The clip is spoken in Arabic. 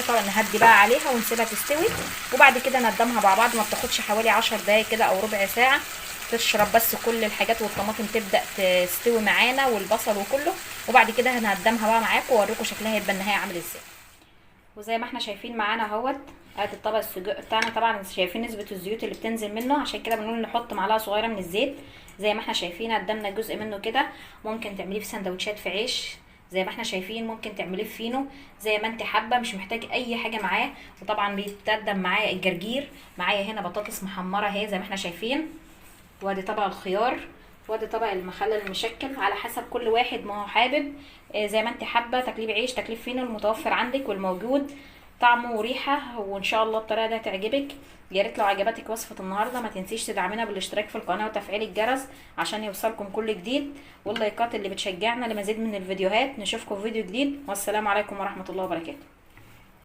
طبعا نهدي بقى عليها ونسيبها تستوي، وبعد كده نقدمها مع بعض. ما بتاخدش حوالي 10 دقايق كده او ربع ساعه، تشرب بس كل الحاجات والطماطم تبدا تستوي معانا والبصل وكله، وبعد كده هنقدمها بقى معاكم واوريكم شكلها هيبقى النهايه عامل ازاي. وزي ما احنا شايفين معانا اهوت ادي الطبق السجق بتاعنا. طبعا شايفين نسبه الزيوت اللي بتنزل منه، عشان كده بنقول نحط معلقه صغيره من الزيت. زي ما احنا شايفين قدامنا جزء منه كده. ممكن تعمليه في سندوتشات في عيش زي ما احنا شايفين، ممكن تعمليه في فينو زي ما انت حابه، مش محتاج اي حاجه معاه. وطبعا بيتقدم معايا الجرجير، معايا هنا بطاطس محمره اهي زي ما احنا شايفين، وادي طبق الخيار، وادي طبق المخلل المشكل، على حسب كل واحد ما هو حابب. زي ما انت حابه، تكليف عيش تكليف فينو المتوفر عندك والموجود، طعمه وريحه، وان شاء الله الطريقه دي هتعجبك. يا ريت لو عجبتك وصفه النهارده ما تنسيش تدعمينا بالاشتراك في القناه وتفعيل الجرس عشان يوصلكم كل جديد، واللايكات اللي بتشجعنا لمزيد من الفيديوهات. نشوفكم في فيديو جديد، والسلام عليكم ورحمه الله وبركاته.